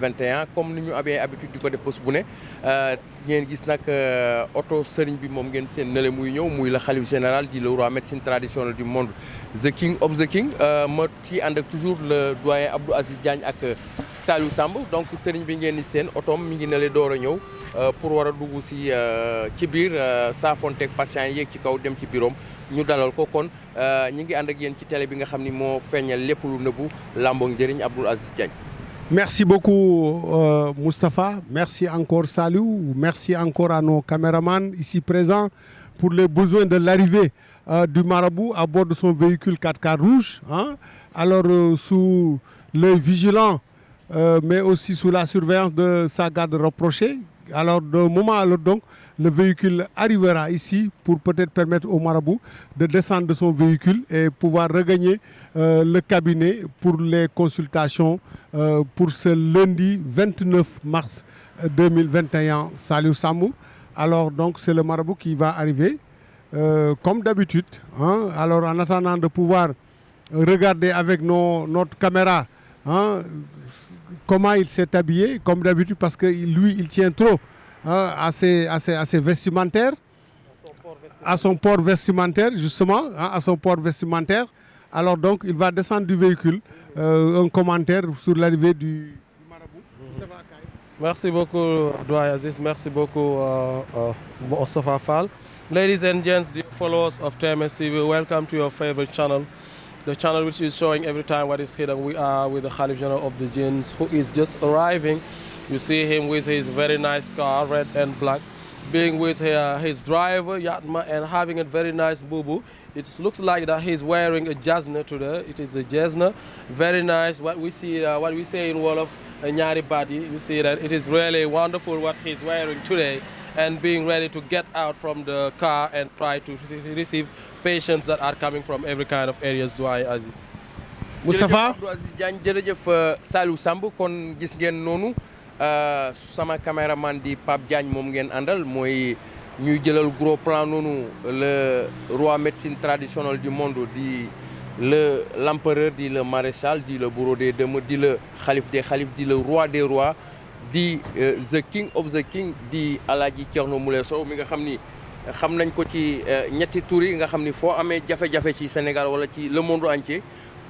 2021 comme ni ñu amee habitude di ko def bés bu ne ngeen gis nag oto sëriñ bi moom ngeen seen nële muy ñëw muy la xalif général di le roi médecine traditionnelle du monde the king of the king ma ci ànd ak toujours le doyen Abdou Aziz Diagne ak Saliou Samb donc sëriñ bi ngeen di seen otoom mi ngi nële door a ñëw pour war a dugg si ci biir saafonteeg patient yi yéeg ci kaw dem ci biiroom ñu dalal ko kon ñi ngi ànd ak yéen ci télé bi nga xam ni moo feeñal lépp lu nëbbu làmboog njëriñ Abdou Aziz Diagne. Merci beaucoup Moustapha, merci encore Saliou, merci encore à nos caméramans ici présents pour les besoins de l'arrivée du marabout à bord de son véhicule 4x4 rouge. Hein? Alors sous l'œil vigilant, mais aussi sous la surveillance de sa garde rapprochée. Alors d'un moment à l'autre donc, le véhicule arrivera ici pour peut-être permettre au marabout de descendre de son véhicule et pouvoir regagner le cabinet pour les consultations pour ce lundi 29 mars 2021. Saliou Samb. Alors donc c'est le marabout qui va arriver comme d'habitude. Hein? Alors en attendant de pouvoir regarder avec notre caméra comment il s'est habillé, comme d'habitude, parce que lui, il tient trop à ses vestimentaires, à son port vestimentaire, justement, à son port vestimentaire. Alors donc, il va descendre du véhicule. Un commentaire sur l'arrivée du marabout. Merci beaucoup, Doyen Aziz. Merci beaucoup, Moustapha Fall. Ladies and gents, dear followers of TMS TV, welcome to your favorite channel. The channel which is showing every time what is hidden. We are with the Khalif General of the Jinns, who is just arriving. You see him with his very nice car, red and black, being with his driver, Yatma, and having a very nice bubu. It looks like that he's wearing a jasna today. It is a jasna, very nice. What we see, what we say in Wolof, a nyari badi. You see that it is really wonderful what he's wearing today, and being ready to get out from the car and try to receive patients that are coming from every kind of areas. Doyen Aziz. Moustapha Abdou Aziz Diagne jërëjëf Saliou Samb kon gis ngeen noonu sama caméraman di Pape Diagne moom ngeen àndal mooy ñuy jëlal gros plan noonu le roi médecine traditionnelle du monde di l'empereur di le maréchal di le bourreau des dëmm di le xalif des xalif di le roi des rois di the king of the king di Alaaji Thierno Moule Sow mi nga xam ni xam nañ ko ci ñetti tur yi nga xam ni foo amee jafe-jafe ci Sénégal wala ci le monde entier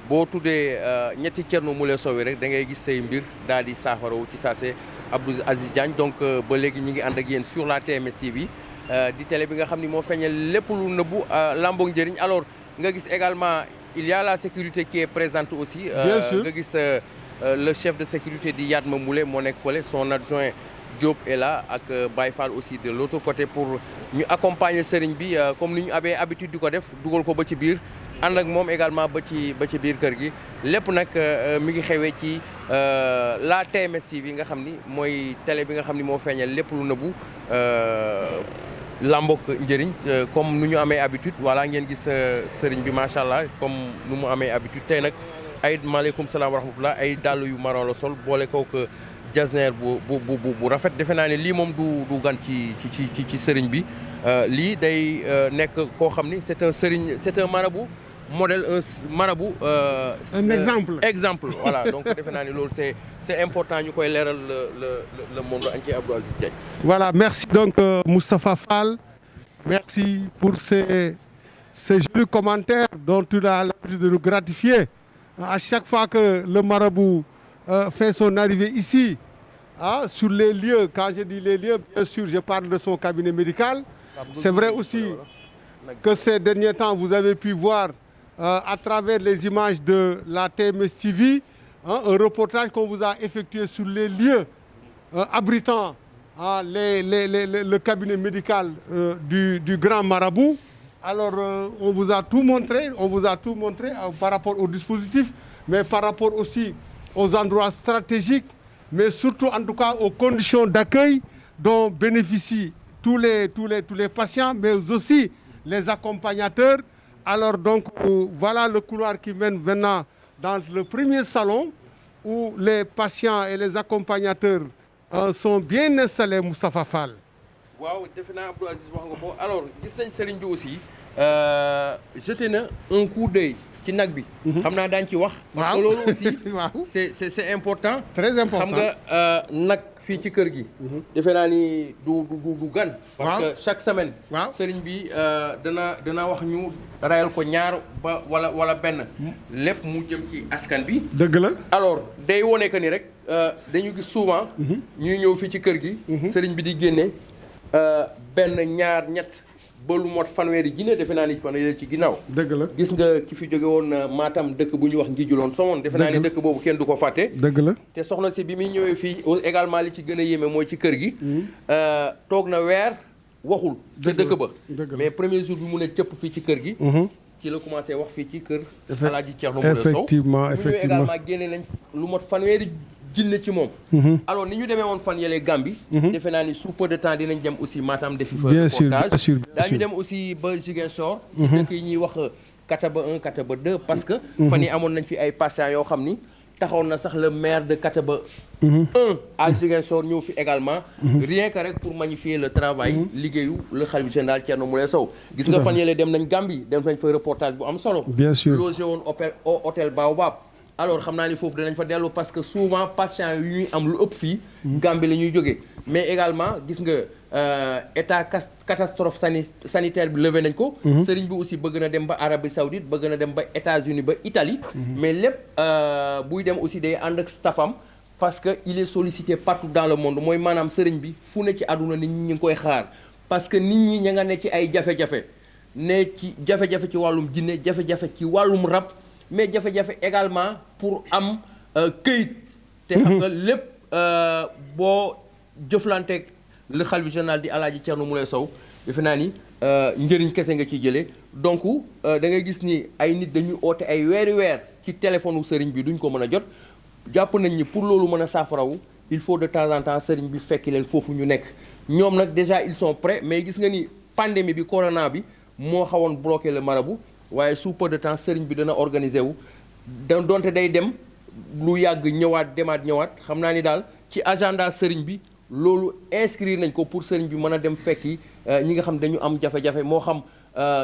boo tuddee ñetti Thierno Moule Sow rek da ngay gis say mbir daal di saafarawu ci saase Abdou Aziz Diagne donc ba léegi ñi ngi ànd ak yéen sur la TMS TV di télé bi nga xam ni moo feeñal lépp lu nëbbu làmboog njëriñ. Alors nga gis également il y a la sécurité qui est présente aussi. Bien sûr. nga gis le chef de sécurité di Yatma Moule moo nekk fële, son adjoint Diop est là ak Baye Fall aussi de l'autre côté pour ñu accompagner sëriñ bi comme ni ñu amee habitude di ko def dugal ko ba ci biir ànd ak moom également ba ci biir kër gi. lépp nag mi ngi xewee ci la TMS TV nga xam ni mooy télé bi nga xam ni moo feeñal lépp lu nëbbu làmboog njëriñ comme nu ñu amee habitude. voilà ngeen gis sëriñ bi macha allah comme nu mu amee habitude tey nag ay maaleykum salaam wa rahmatullah ay dàll yu marron la sol boole kook jasner bu rafet. defe naa ne lii moom du gan ci sëriñ bi lii day nekk koo xam ni c'est un sëriñ, c'est un marabout modèle, un marabout un exemple. Voilà, donc defe naa ne loolu c'est important ñu koy leeral le monde entier. Abdou Aziz Diagne. Voilà, merci donc Moustapha Fall. Merci pour ces jolis commentaires dont tu as l'habitude de nous gratifier. À chaque fois que le marabout fait son arrivée ici, sur les lieux, quand je dis les lieux, bien sûr, je parle de son cabinet médical. C'est vrai aussi que ces derniers temps, vous avez pu voir à travers les images de la TMS TV, un reportage qu'on vous a effectué sur les lieux abritant le cabinet médical du grand marabout. Alors, on vous a tout montré, par rapport au dispositif, mais par rapport aussi aux endroits stratégiques, mais surtout en tout cas aux conditions d'accueil dont bénéficient tous les patients, mais aussi les accompagnateurs. Alors donc, voilà le couloir qui mène maintenant dans le premier salon où les patients et les accompagnateurs sont bien installés, Moustapha Fall. waaw defe naa Abdou Aziz wax nga ko. Alors gis nañ sëriñ bi aussi jeté na un coup d'œil ci nag bi. xam naa daañu ci wax. parce que loolu aussi. c'est important. très important xam nga nag fii ci kër gi. defe naa ni du gan. parce que chaque semaine. sëriñ bi dana wax ñu rayal ko ñaar ba wala benn. lépp mu jëm ci askan bi. dëgg la alors day wone que ni rek dañu gis souvent. ñuy ñëw fii ci kër gi. sëriñ bi di génne benn ñaar ñett. ba lu mot fanweeri jinne defe naa ni fanweeri ci ginnaaw. dëgg la gis nga ki fi jóge woon Matam dëkk bu ñuy wax Ngijuloon Somone. defe naa ni dëkk boobu kenn du ko fàtte. dëgg la te soxna si bi muy ñëwee fii également li ci gën a yéeme mooy ci kër gi. toog na weer waxul. te dëkk ba mais premier jour bi mu ne cëpp fii ci kër gi. ci la commencé wax fii ci kër. Alaaji Thierno Moule Sow effectivement mu ñëwee également génne nañ lu mot fanweeri jinne ci moom. alors ni ñu demee woon fan yële Gambie. defe naa ni sous peu de temps dinañ dem aussi Matam defi fa reportage. daañu dem aussi ba Ziguinchor. dëkk yi ñuy wax Kataba 1 Kataba 2 parce que. fan yi amoon nañ fi ay patients yoo xam ni taxawoon na sax le maire de Kataba 1 à Ziguinchor ñëw fi également. rien que rek pour magnifier le travail. liggéeyu le khalife général Thierno Moule Sow. gis nga fan yële dem nañ Gambie dem nañ fa reportage bu am solo. bien sûr logé woon hôtel Baobab. alors xam naa ni foofu danañ fa dellu parce que souvent patients yu ñuy am lu ëpp fii. Gambie la ñuy jógee mais également gis nga état catastrophe sanitaire bi levé nañ ko. sëriñ bi aussi bëgg na dem ba Arabie Saoudite bëgg na dem ba États-Unis ba Italie. mais lépp buy dem aussi day ànd ak staffam parce que il est sollicité partout dans le monde mooy maanaam sëriñ bi fu ne ci àdduna nit ñi ñu ngi koy xaar parce que nit ñi ña nga ne ci ay jafe-jafe ne ci jafe-jafe ci wàllum jinne jafe-jafe ci wàllum rab. mais jafe-jafe également pour am këyit. te xam nga lépp boo jëflanteeg le khalife général di Alaaji Thierno Moule Sow defe naa ni njëriñ kese nga ciy jëlee donc da ngay gis ni ay nit dañuy oote ay weeri weer ci téléphone wu sëriñ bi duñ ko mën a jot jàpp nañ ni pour loolu mën a saafarawu il faut de temps en temps sëriñ bi fekki leen foofu ñu nekk ñoom nag déjà ils sont prêts mais gis nga ni pandémie bi corona bi moo xawoon bloqué le marabout. waaye sous peu de temps sëriñ bi dana organiser wu donte day dem lu yàgg ñëwaat ñëwaat xam naa ni daal ci agenda sëriñ bi loolu inscrire nañ ko pour sëriñ bi mën a dem fekki ñi nga xam dañu am jafe-jafe moo xam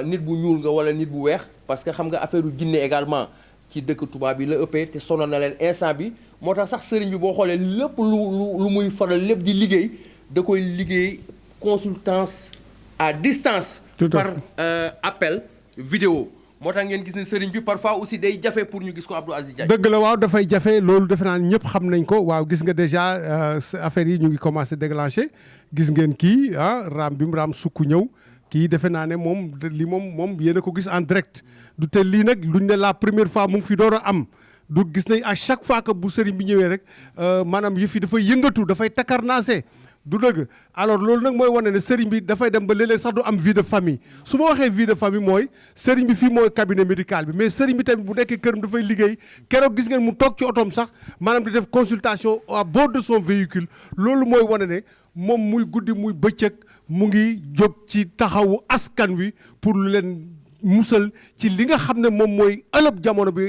nit bu ñuul nga wala nit bu weex parce que xam nga affaire u jinne également ci dëkk tubaab bi la ëppee te sonal na leen instant bi moo tax sax sëriñ bi boo xoolee lépp lu muy faral lépp di liggéey da koy liggéey consultance à distance par appel vidéo moo tax ngeen gis ne sëriñ bi parfois aussi day jafe pour ñu gis ko Abdou Aziz Diagne. dëgg la waaw dafay jafe loolu defe naa ñëpp xam nañ ko waaw gis nga déjà affaire yi ñu ngi commencé déclencher gis ngeen kii raam bi mu raam sukk ñëw kii defe naa ne moom li moom yéen a ko gis en direct du te lii nag luñ ne la première fois mu ngi fi door a am du gis nañ à chaque fois que bu sëriñ bi ñëwee rek maanaam yëf yi dafay yëngatu dafay takarnaase du dëgg alors loolu nag mooy wane ne sëriñ bi dafay dem ba léeg-léeg sax du am vie de famille su ma waxee vie de famille mooy sëriñ bi fii mooy cabinet médical bi mais sëriñ bi tamit bu nekkee këram dafay liggéey keroog gis ngeen mu toog ci otoom sax maanaam di def consultation à bord de son véhicule loolu mooy wane ne moom muy guddi muy bëccëg mu ngi jóg ci taxawu askan wi pour lu leen musal ci li nga xam ne moom mooy ëllëg jamono bi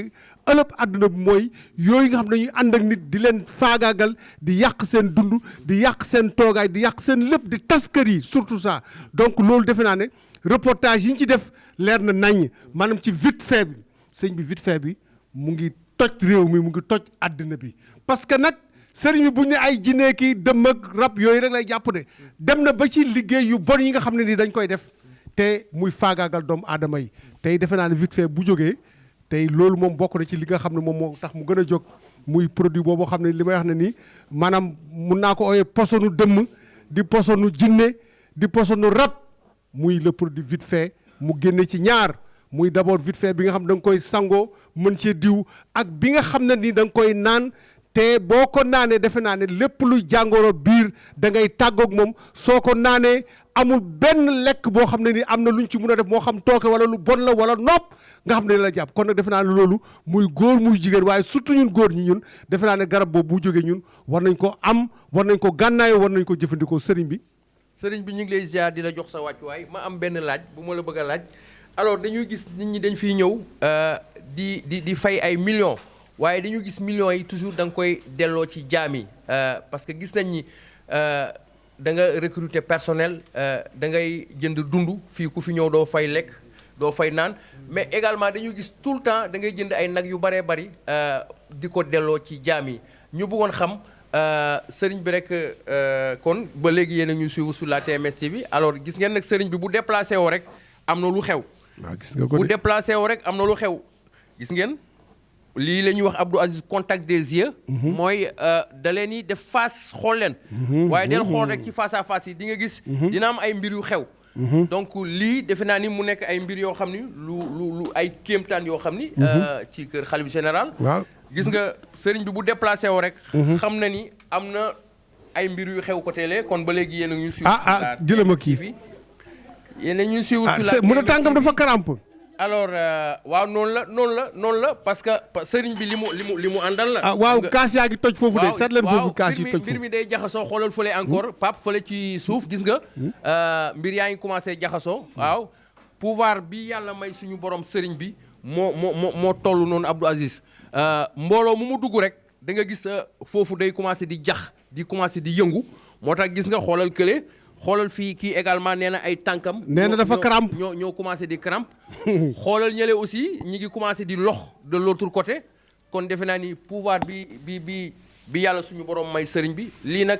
ëllëg àdduna bi mooy yooyu nga xam ne dañuy ànd ak nit di leen faagaagal di yàq seen dund di yàq seen toogaay di yàq seen lépp di tas kër yi surtout ça donc loolu defe naa ne reportage yi ñu ci def leer na naññ maanaam ci vite fait bi sëñ bi vite fait bi mu ngi toj réew mi mu ngi toj àdduna bi parce que nag sëriñ bi bu ñu ne ay jinne ki dëmm ak rab yooyu rek lay jàpp ne dem na ba ci liggéey yu bon yi nga xam ne nii dañ koy def te muy faagaagal doomu aadama yi tey defe naa ne vite fait bu jógee tey loolu moom bokk na ci li nga xam ne moom moo tax mu gën a jóg muy produit boobu xam ne li may wax ne nii maanaam mun naa ko ooyee posonu dëmm di posonu jinne di posonu rab muy le produit vite fait mu génne ci ñaar muy d'abord vite fait bi nga xam ne da nga koy sangoo mën cee diw ak bi nga xam ne nii da nga koy naan te boo ko naanee defe naa ne lépp luy jàngoro biir da ngay tàggoog moom soo ko naanee amul benn lekk boo xam ne ni am na luñ ci mun a def moo xam tooke wala lu bon la wala nopp nga xam ne la jàpp kon nag defe naa ne loolu muy góor muy jigéen waaye surtout ñun góor ñi ñun defe naa ne garab boobu bu jógee ñun war nañ ko am war nañ ko gànnaayoo war nañ ko jëfandikoo sëriñ bi. sëriñ bi ñu ngi lay ziar di la jox sa wàccuwaay ma am benn laaj bu ma la bëgg a laaj alors dañuy gis nit ñi dañ fiy ñëw di fay ay millions waaye dañu gis millions yi toujours da nga koy delloo ci jaam yi parce que gis nañ ni. da nga recruter personnel da ngay jënd dund fii ku fi ñëw doo fay lekk doo fay naan mais également dañu gis tout le temps da ngay jënd ay nag yu bëree bëri di ko delloo ci jaam yi ñu bëggoon xam sëriñ bi rek kon ba léegi yéen a ñu suivre sur la TMS TV alors gis ngeen nag sëriñ bi bu déplacé woo rek am na lu xew. waaw gis nga ko bu déplacé woo rek am na lu xew gis ngeen lii la ñuy wax Abdou Aziz contact des yeux. mooy da leen di def face xool leen. waaye del xool rek ci face à face yi di nga gis. dina am ay mbir yu xew. donc lii defe naa ni mu nekk ay mbir yoo xam ni lu ay kéemtaan yoo xam ni. ci kër xalif général. waaw gis nga sëriñ bi bu déplacé woo rek. xam na ni am na ay mbir yu xew côté lee kon ba léegi yéen a ñu suivre. jëlee ma kii yéen a ñuy suivre sur la mu ne tànkam dafa karamp. alors waaw noonu la parce que sëriñ bi li mu àndal la. waaw kaas yaa ngi toj foofu de seet leen foofu kaas yi toj foofu mbir mi day jaxasoo xoolal fële encore Pape fële ci suuf gis nga. mbir yaa ngi commencé jaxasoo. waaw pouvoir bi yàlla may suñu borom sëriñ bi moo toll noonu Abdou Aziz mbooloo mu dugg rek da nga gis foofu day commencé di di commencé di yëngu moo tax gis nga xoolal kële. xoolal fii kii également nee na ay tànkam. nee na dafa crampe ñoo commencé di crampe. xoolal ñële aussi ñi ngi commencé di lox de l'autre côté kon defe naa ni pouvoir bi yàlla suñu borom may sëriñ bi lii nag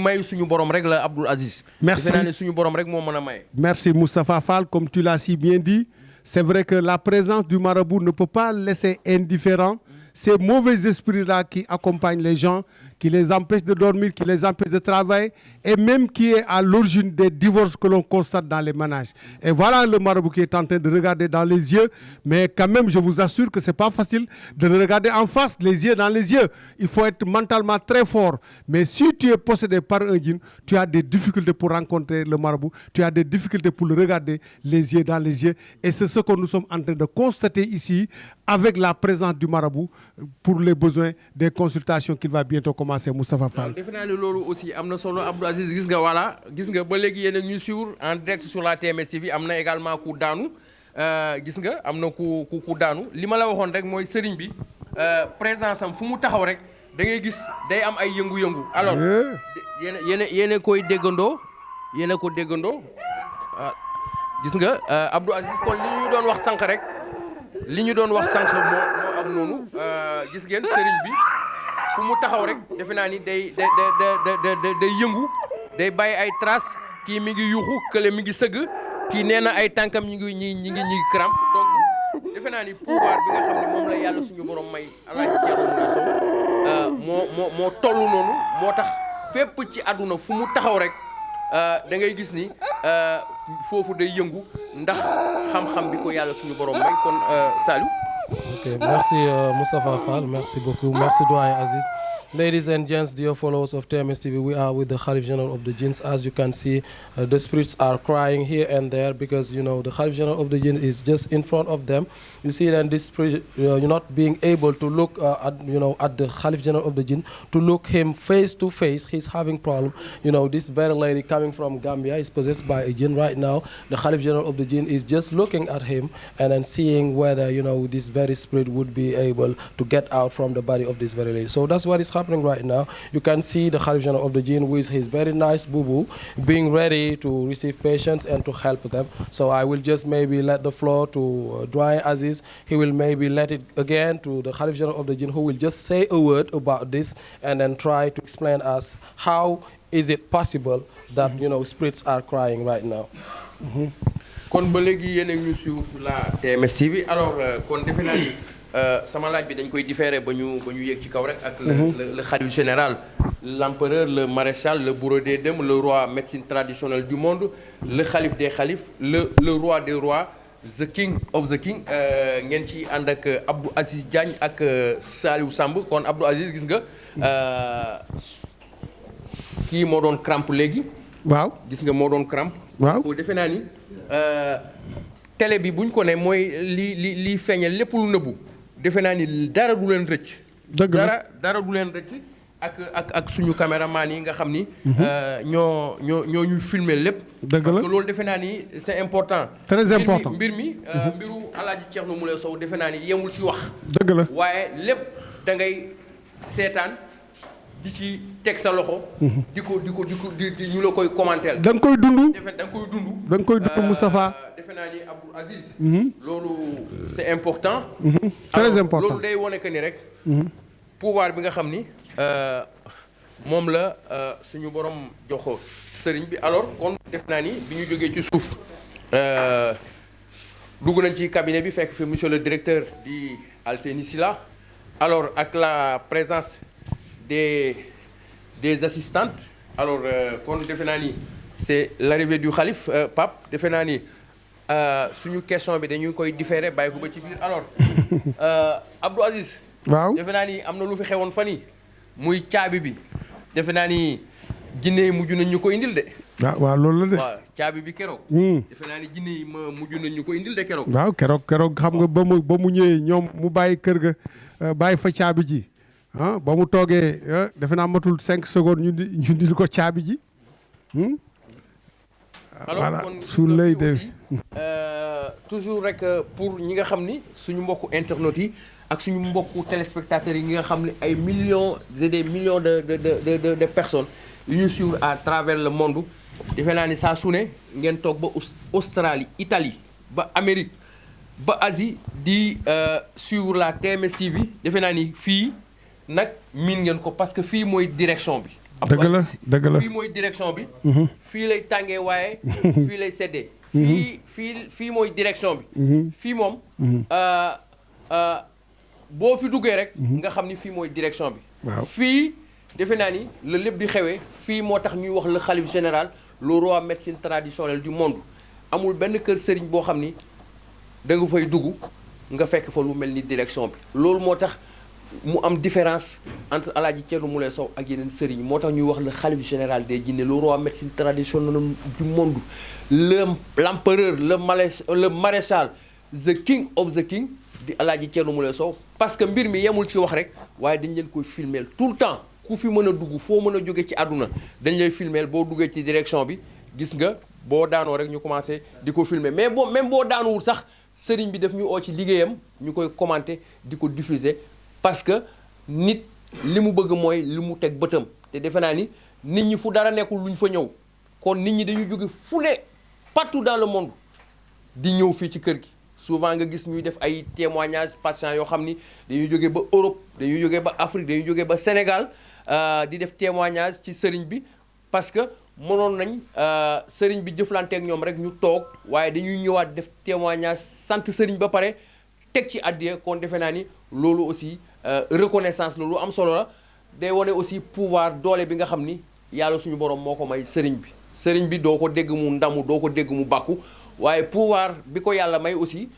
may suñu borom rek la Abdou Aziz. merci defe naa ni suñu borom rek moo mën a maye. merci Moustapha Fall comme tu l'as si bien dit c'est vrai que la présence du marabout ne peut pas laisser indifférent ces mauvais esprits-là qui accompagnent les gens, qui les empêchent de dormir, qui les empêchent de travailler, et même qui est à l'origine des divorces que l'on constate dans les ménages. Et voilà le marabout qui est en train de regarder dans les yeux, mais quand même, je vous assure que c'est pas facile de le regarder en face, les yeux dans les yeux. Il faut être mentalement très fort. Mais si tu es possédé par un djinn, tu as des difficultés pour rencontrer le marabout, tu as des difficultés pour le regarder les yeux dans les yeux. Et c'est ce que nous sommes en train de constater ici avec la présence du marabout pour les besoins des consultations qu'il va bientôt commencer, Moustapha Fall. defe naa ne loolu aussi am na solo Abdou Aziz gis nga voilà gis nga ba léegi yéen a ñuy suivre en direct sur la TMS TV am na également ku daanu gis nga am na ku daanu li ma la waxoon rek mooy sëriñ bi présence am fu mu taxaw rek da ngay gis day am ay yëngu-yëngu. alors yéen a koy déggandoo yéen a ko déggandoo gis nga Abdou Aziz kon li ñu doon wax sànq rek. li ñu doon wax sànq moo am noonu gis ngeen sëriñ bi fu mu taxaw rek defe naa ni day yëngu day bàyyi ay traces kii mi ngi yuuxu kële mi ngi sëgg kii nee na ay tànkam ñi ngi crampe donc defe naa ni pouvoir bi nga xam ne moom la yàlla suñu borom may Alaaji Thierno Moule Sow moo toll noonu moo tax fépp ci àdduna fu mu taxaw rek da ngay gis ni foofu day yëngu ndax xam-xam bi ko yàlla suñu borom may kon Saliou. Okay, merci Moustapha Fall, merci beaucoup, merci Doyen Aziz. Ladies and gents, dear followers of TMS TV, we are with the Khalif General of the Jinns. As you can see, the spirits are crying here and there because, you know, the Khalif General of the Jinns is just in front of them. You see that this spirit, you're not being able to look at the Khalif General of the Jinn, to look him face to face. He's having problem. You know, this very lady coming from Gambia is possessed by a jinn right now. The Khalif General of the Jinn is just looking at him and then seeing whether, you know, this very spirit would be able to get out from the body of this very lady. So that's what is happening right now. You can see the Khalif General of the Jinn with his very nice boo-boo being ready to receive patients and to help them. So I will just maybe let the floor to Doyen Aziz. He will maybe let it again to the Khalif General of the Jinn, who will just say a word about this and then try to explain us how is it possible that, you know, spirits are crying right now. kon ba léegi yéen a ngi ñu suivre sur la TMS TV alors kon defe naa ni sama laaj bi dañ koy différer ba ñu yéeg ci kaw rek ak le khalife général, l'empereur, le maréchal, le bourreau des dames, le roi médecine traditionnelle du monde, le khalife des khalifes, le roi des rois, the king of the king, ngeen ci ànd ak Abdou Aziz Diagne ak Saliou Samb. Kon Abdou Aziz gis nga kii moo doon crampe léegi. waaw gis nga moo doon crampe. waaw ko defe naa ni télé bi buñ ko ne mooy li feeñal lépp lu nëbbu defe naa ni dara du leen rëcc. dëgg la dara du leen rëcc ak suñu caméraman yi nga xam ni. ñoo ñuy filmer lépp. dëgg la parce que loolu defe naa ni c'est important. très important mbiru Alaaji Thierno Moule Sow defe naa ni yemul ci wax. dëgg la waaye lépp da ngay seetaan di ci teg sa loxo. di ñu la koy commenter. da nga koy dund. da nga koy dund. da nga koy dund Moustapha. defe naa ni Abdou Aziz. loolu c'est important. très important loolu day wone que ni rek. pouvoir bi nga xam ni moom la suñu borom jox sëriñ bi alors kon def naa ni bi ñu jógee ci suuf dugg nañ ci cabinet bi fekk fi monsieur le directeur di Alseni Sila alors ak la présence des assistantes alors kon defe naa ni c'est l'arrivée du khalife Pape defe naa ni suñu question bi dañuy koy différer bàyyi ko ba ci biir alors Abdou Aziz. waaw defe naa ni am na lu fi xewoon fan yi muy caabi bi defe naa ni jinne yi mujj nañ ñu ko indil de. waaw loolu la de. waaw caabi bi keroog. defe naa ni jinne yi mujj nañ ñu ko indil de keroog. waaw keroog xam nga ba mu ñëwee ñoom mu bàyyi kër ga bàyyi fa caabi ji ba mu toogee defe naa matul 5 secondes ñu indil ko caabi ji. alors kon su lay def toujours rek pour ñi nga xam ni suñu mbokku internautes yi. ak suñu mbokku téléspectateurs yi nga xam ne ay millions et des millions de personnes yu ñu suivre à travers le monde defe naa ni saa su ne ngeen toog ba Australie Italie ba Amérique ba Asie di suivre la TMS TV defe naa ni fii nag miin ngeen ko parce que fii mooy direction bi. dëgg la fii mooy direction bi. fii lay tàngee waaye fii lay seddee. fii mooy direction bi. fii moom. boo fi duggee rek. nga xam ni fii mooy direction bi. waaw fii defe naa ni la lépp di xewee fii moo tax ñuy wax le khalife général le roi médecine traditionnelle du monde amul benn kër sëriñ boo xam ni da nga fay dugg nga fekk fa lu mel ni direction bi. loolu moo tax mu am différence entre Alaaji Thierno Moule Sow ak yeneen sëriñ moo tax ñuy wax le khalife général des jinne le roi médecine traditionnelle du monde l'empereur le maréchal the king of the king di Alaaji Thierno Moule Sow parce que mbir mi yemul ci wax rek waaye dañ leen koy filmer tout le temps ku fi mën a dugg foo mën a jóge ci àdduna dañ lay filmer boo duggee ci direction bi gis nga boo daanoo rek ñu commencé di ko filmer mais même boo daanuwul sax sëriñ bi daf ñu oo ci liggéeyam ñu koy commenter di ko diffuser parce que nit li mu bëgg mooy li mu teg bëtam te defe naa ni nit ñi fu dara nekkul lu ñu fa ñëw kon nit ñi dañuy jóge fu ne partout dans le monde di ñëw fii ci kër gi souvent nga gis ñuy def ay témoignages patients yoo xam ni dañuy jógee ba Europe dañuy jógee ba Afrique dañuy jógee ba Sénégal di def témoignage ci sëriñ bi parce que mënoon nañ sëriñ bi jëflanteek ñoom rek ñu toog waaye dañuy ñëwaat def témoignage sant sëriñ ba pare teg ci addiya kon defe naa ni loolu aussi reconnaissance la lu am solo la day wane aussi pouvoir doole bi nga xam ni yàlla suñu borom moo ko may sëriñ bi doo ko dégg mu ndamu doo ko dégg mu bàkku waaye pouvoir bi ko yàlla may aussi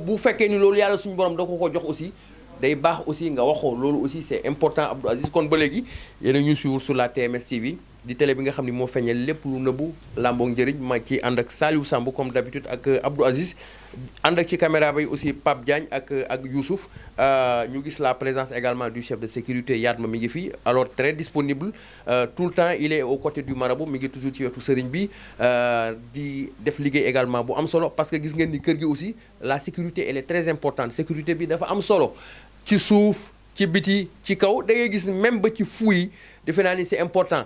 bu fekkee ni loolu yàlla suñu borom da ko jox aussi day baax aussi nga waxoo loolu aussi c'est important Abdou Aziz kon ba léegi yéen a ñu suivre sur la TMS TV di télé bi nga xam ni moo feeñal lépp lu nëbbu làmboog njëriñ ma ci ànd ak Saliou Samb comme d'habitude ak Abdou Aziz ànd ak ci caméra bay aussi Pape Diagne ak Youssouf ñu gis la présence également du chef de sécurité Yatma mi ngi fi alors très disponible tout le temps il est aux côtés du marabout mi ngi toujours ci wetu sëriñ bi di def liggéey également bu am solo parce que gis ngeen ni kër gi aussi la sécurité elle est très importante sécurité bi dafa am solo ci suuf ci biti ci kaw da ngay gis même ba ci fuuy defe naa ni c'est important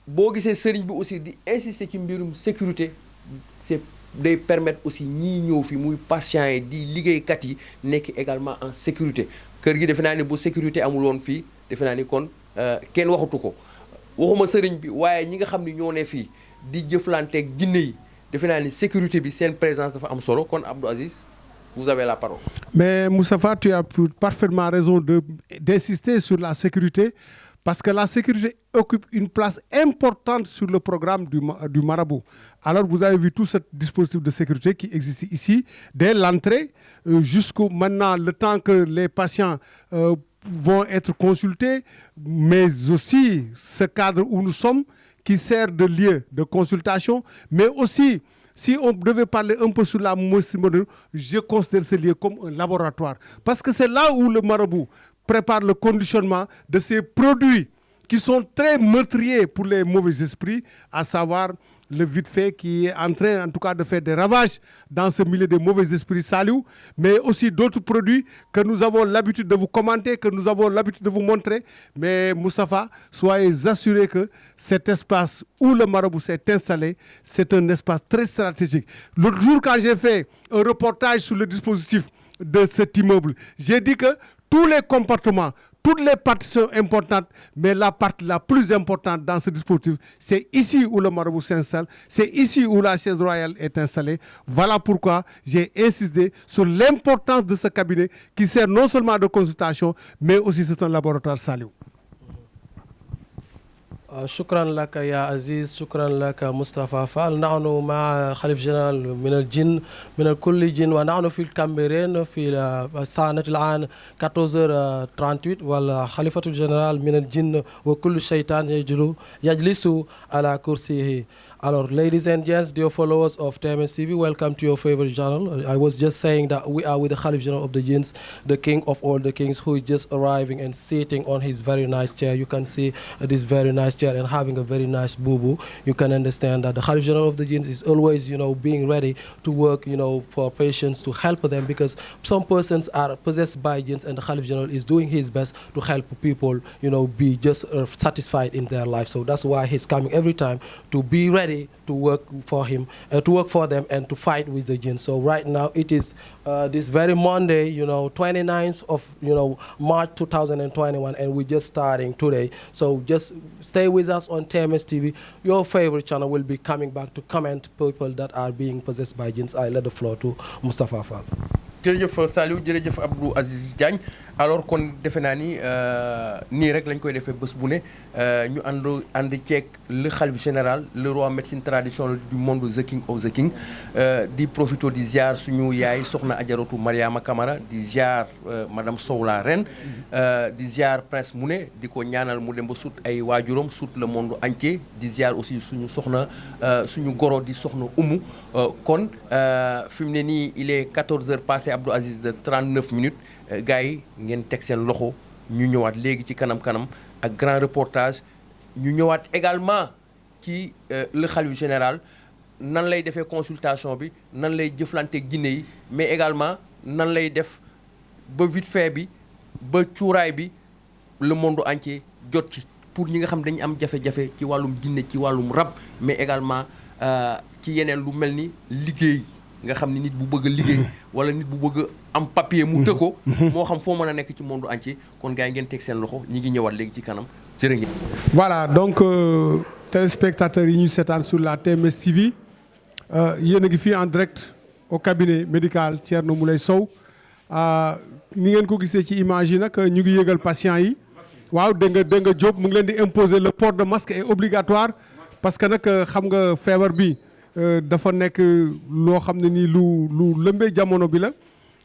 boo gisee sëriñ bi aussi di insister ci mbirum sécurité c'est day permettre aussi ñii ñëw fi muy patients yi di liggéeykat yi nekk également en sécurité kër gi defe naa ni bu sécurité amul woon fii defe naa ni kon kenn waxatu ko waxuma sëriñ bi waaye ñi nga xam ni ñoo ne fii di jëflanteeg jinne yi defe naa ni sécurité bi seen présence dafa am solo kon Abdou Aziz vous avez la parole. Mais Moustapha, tu as parfaitement raison d'insister sur la sécurité parce que la sécurité occupe une place importante sur le programme du marabout. Alors vous avez vu tout ce dispositif de sécurité qui existe ici, dès l'entrée jusqu'au maintenant, le temps que les patients vont être consultés, mais aussi ce cadre où nous sommes qui sert de lieu de consultation, mais aussi si on devait parler un peu sur la médecine moderne, je considère ce lieu comme un laboratoire. Parce que c'est là où le marabout prépare le conditionnement de ces produits qui sont très meurtriers pour les mauvais esprits, à savoir le vite fait qui est en train, en tout cas, de faire des ravages dans ce milieu des mauvais esprits Saliou, mais aussi d'autres produits que nous avons l'habitude de vous commenter, que nous avons l'habitude de vous montrer. Mais Moustapha, soyez assurés que cet espace où le marabout s'est installé, c'est un espace très stratégique. L'autre jour, quand j'ai fait un reportage sur le dispositif de cet immeuble, j'ai dit que tous les comportements, toutes les parties sont importantes, mais la partie la plus importante dans ce dispositif, c'est ici où le marabout s'installe, c'est ici où la chaise royale est installée. Voilà pourquoi j'ai insisté sur l'importance de ce cabinet qui sert non seulement de consultation, mais aussi c'est un laboratoire Saliou. شكرا لك يا عزيز شكرا لك مصطفى فال نحن مع خليفة جنرال من الجن من كل جن ونحن في الكاميرين في ساعة الآن 14h38 والخليفة الجنرال من الجن وكل شيطان يجلس على كرسيه. Alors, ladies and gents, dear followers of TMS TV, welcome to your favorite channel. I was just saying that we are with the Khalif General of the Jinns, the king of all the kings, who is just arriving and sitting on his very nice chair. You can see this very nice chair and having a very nice boo-boo. You can understand that the Khalif General of the Jinns is always, being ready to work, for patients, to help them, because some persons are possessed by jinns, and the Khalif General is doing his best to help people, be just satisfied in their life. So that's why he's coming every time to be ready to work for him, to work for them, and to fight with the jinn. So right now it is this very Monday, 29th of March 2021, and we're just starting today. So just stay with us on TMS TV. Your favorite channel will be coming back to comment people that are being possessed by jinns. I let the floor to Moustapha Fall. jërëjëf Saliou jërëjëf Abdou Aziz Diagne alors kon defe naa ni nii rek lañ koy defee bés bu ne ñu ànd ceeg le khalife général le roi médecine traditionnelle du monde the king of the king di profito di ziar suñu yaay soxna Ajaratu Mariama Camara di ziar madame Sow la reine di ziar prince Mouné di ko ñaanal mu dem ba sut ay waajuram sut le monde entier di ziar aussi suñu soxna suñu goro di soxna Umu kon fi mu ne nii il est 14h passé Abdou Aziz de 39 minutes gars yi ngeen teg seen loxo ñu ñëwaat léegi ci kanam-kanam ak grand reportage ñu ñëwaat également ci le khalife général nan lay defee consultation bi nan lay jëflante Guinée yi mais également nan lay def ba vite fait bi ba cuuraay bi le monde entier jot ci pour ñi nga xam dañu am jafe-jafe ci wàllum Guinée ci wàllum rab mais également ci yeneen lu mel ni liggéey nga xam ni nit bu bëgg a liggéey wala nit bu bëgg am papier mu të ko moo xam foo mën a nekk ci monde entier kon gars yi ngeen teg seen loxo ñi ngi ñëwaat léegi ci kanam jërë ngeen. Voilà donc téléspectateurs yi ñu seetaan sur la TMS TV yéen a ngi fii en direct au cabinet médical Thierno Moulay Sow ni ngeen ko gisee ci image yi nag ñu ngi yëgal patients yi waaw dégg nga Diop mu ngi leen di imposer le port de masque est obligatoire parce que nag xam nga feebar bi dafa nekk loo xam ne nii lu lëmbee jamono bi la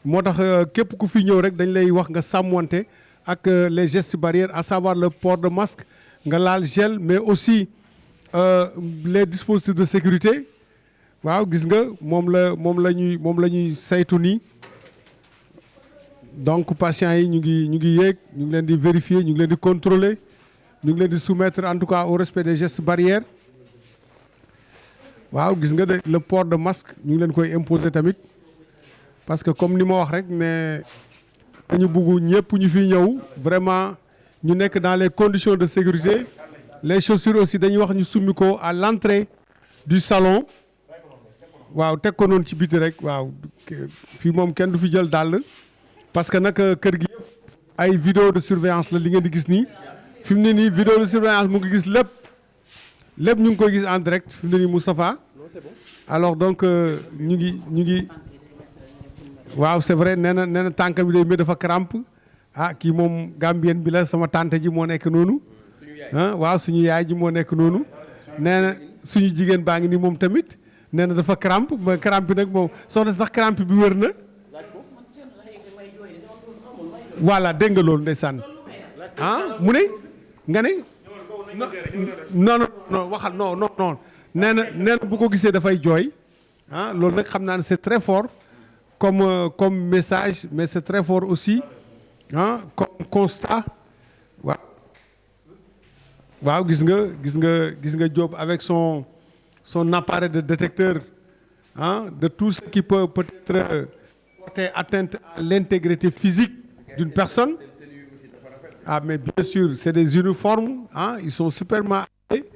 moo tax képp ku fi ñëw rek dañ lay wax nga sàmmonte ak les gestes barrières à savoir le port de masque nga laal gel mais aussi les dispositifs de sécurité waaw gis nga moom la ñuy saytu nii donc patients yi ñu ngi yéeg ñu ngi leen di vérifier ñu ngi leen di contrôler ñu ngi leen di soumettre en tout cas au respect des gestes barrières waaw gis nga de le port de masque ñu ngi leen koy imposer tamit parce que comme ni ma wax rek ne dañu bëgg ñëpp ñu fi ñëw vraiment ñu nekk dans les conditions de sécurité les chaussures aussi dañuy wax ñu summi ko à l'entrée du salon waaw teg ko noonu ci biti rek waaw fii moom kenn du fi jël dàll parce que nag kër gi yëpp ay vidéo de surveillance la li ngeen di gis nii fi mu ne nii vidéo de surveillance mu ngi gis lépp ñu ngi koy gis en direct fi mu ne nii Moustapha alors donc ñu ngi waaw c'est vrai nee na tànk bi day mais dafa crampe kii moom Gambienne bi la sama tante ji moo nekk noonu waaw suñu yaay ji moo nekk noonu nee na suñu jigéen baa ngi nii moom tamit nee na dafa crampe mais crampe bi nag moom soxna si ndax crampe bi wër na voilà dégg nga loolu ndeysaan mu ne nga ne non waxal non nee na bu ko gisee dafay jooy loolu nag xam naa ne c'est très fort comme message mais c'est très fort aussi comme constat waaw gis nga Diop avec son son appareil de détecteur de tout ce qui peut peut-être porter atteinte à l'intégrité physique d'une personne. Ah, mais bien sûr, c'est des uniformes, ils sont superment habillés,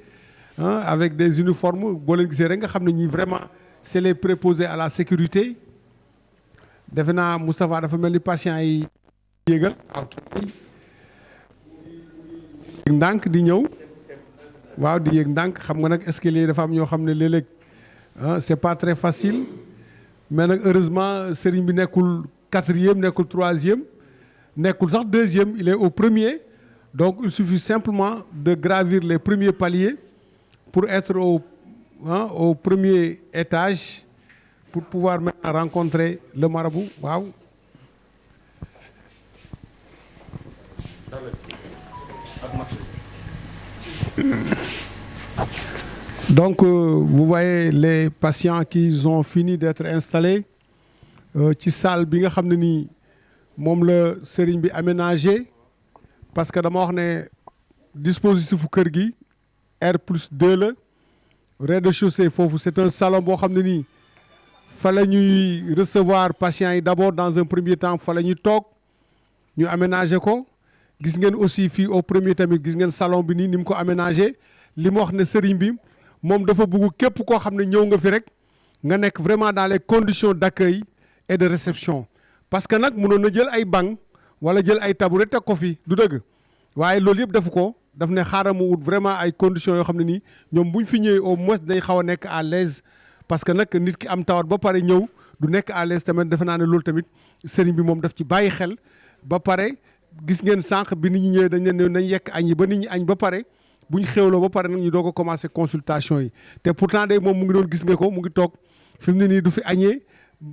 avec des uniformes. Boo leen gisee rek nga xam ne ñii vraiment c'est les préposés à la sécurité. Defe naa Moustapha dafa mel ni patient yi yéegal ndànk di ñëw waaw di yéeg ndànk xam nga nag escalier dafa am ñoo xam ne léeg-léeg c'est pas très facile mais nag heureusement sëriñ bi nekkul 4e nekkul 3e nekkul sax 2e il est au premier donc il suffit simplement de gravir les premiers paliers pour être au premier étage pour pouvoir maintenant rencontrer le marabout. Waaw. Donc vous voyez les patients qui ont fini d'être installés ci salle bi nga xam ne nii moom la sëriñ bi aménagé parce que dama wax ne dispositif kër gi R+2 la rez-de-chaussée foofu c'est un salon boo xam ne nii fa la ñuy recevoir patients yi d'abord dans un premier temps fa la ñuy toog ñu aménager ko gis ngeen aussi fii au premier tamit gis ngeen salon bi nii ni mu ko aménager li mu wax ne sëriñ bi moom dafa bëgg képp koo xam ne ñëw nga fi rek nga nekk vraiment dans les conditions d'accueil et de réception parce que nag mënoon na jël ay banc wala jël ay tabouret teg ko fi du dëgg waaye loolu yëpp defu ko daf ne xaaral mu wut vraiment ay conditions yoo xam ne nii ñoom bu ñu fi ñëwee au moins day xaw a nekk à l'aise parce que nag nit ki am tawat ba pare ñëw du nekk à l'aise tamit defe naa ne loolu tamit sëriñ bi moom daf ci bàyyi xel ba pare gis ngeen sànq bi nit ñi ñëwee dañ leen ne nañ yekk añ yi ba nit ñi añ ba pare bu ñu xéwloo ba pare nag ñu doog a commencer consultation yi te pourtant day moom mu ngi doon gis nga ko mu ngi toog fi mu ne nii du fi añee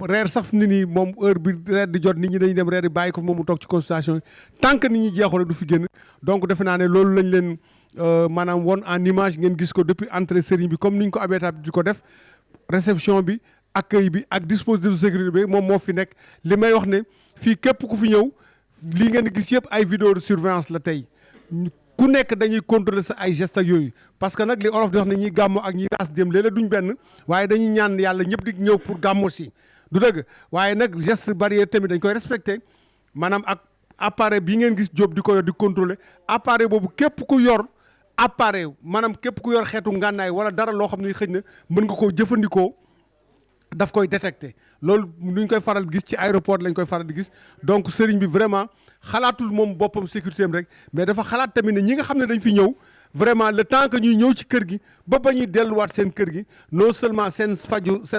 reer sax fi mu ne nii moom heure bi reer di jot nit ñi dañuy dem reer di bàyyi ko moom mu toog ci consultation yi tant que nit ñi jeexul du fi génn donc defe naa ne loolu lañ leen maanaam won en image ngeen gis ko depuis entrée sëriñ bi comme ni ñu ko abeetaab di ko def réception bi accueil bi ak dispositif de sécurité bi moom moo fi nekk li may wax ne fii képp ku fi ñëw lii ngeen di gis yëpp ay vidéo de surveillance la tey ku nekk dañuy contrôler sa ay gestes ak yooyu parce que nag li olof di wax ne ñiy gàmmo ak ñi raas dem léeg-léeg duñ benn waaye dañuy ñaan yàlla ñëpp di ñëw pour gàmmo si du dëgg waaye nag geste barrière tamit dañ koy respecté maanaam ak appareil bi ngeen gis Diop di ko yor di contrôler appareil boobu képp ku yor appareil maanaam képp ku yor xeetu ngànnaay wala dara loo xam ne xëy na mën nga koo jëfandikoo daf koy détecté loolu nuñ koy faral gis ci aéroport lañ koy faral di gis donc sëriñ bi vraiment xalaatul moom boppam sécurité am rek mais dafa xalaat tamit ne ñi nga xam ne dañ fi ñëw vraiment le temps que ñuy ñëw ci kër gi ba ñuy delluwaat seen kër gi non seulement seen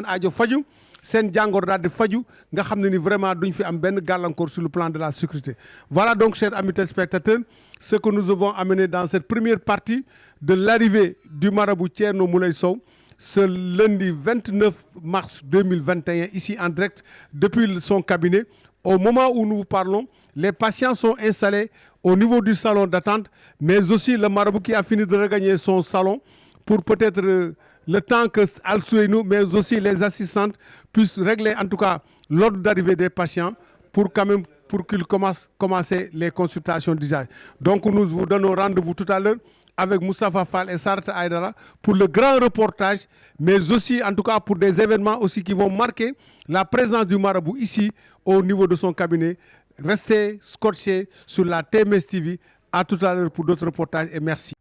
aajo faju seen jàngoro daal di faju nga xam ne ni vraiment duñ fi am benn gàllankoor sur le plan de la sécurité. Voilà donc chers amis téléspectateurs ce que nous avons amené dans cette première partie de l'arrivée du marabout Thierno Moulay Sow ce lundi 29 mars 2021 ici en direct depuis son cabinet. Au moment où nous vous parlons, les patients sont installés au niveau du salon d'attente, mais aussi le marabout qui a fini de regagner son salon pour peut-être le temps que Al-Soueynou, mais aussi les assistantes puissent régler en tout cas l'ordre d'arrivée des patients pour quand même pour qu'ils commencer les consultations d'usage. Donc nous vous donnons rendez-vous tout à l'heure avec Moustapha Fall et Sarata Aïdara pour le grand reportage, mais aussi en tout cas pour des événements aussi qui vont marquer la présence du marabout ici au niveau de son cabinet. Restez scotchés sur la TMS TV. À tout à l'heure pour d'autres reportages et merci.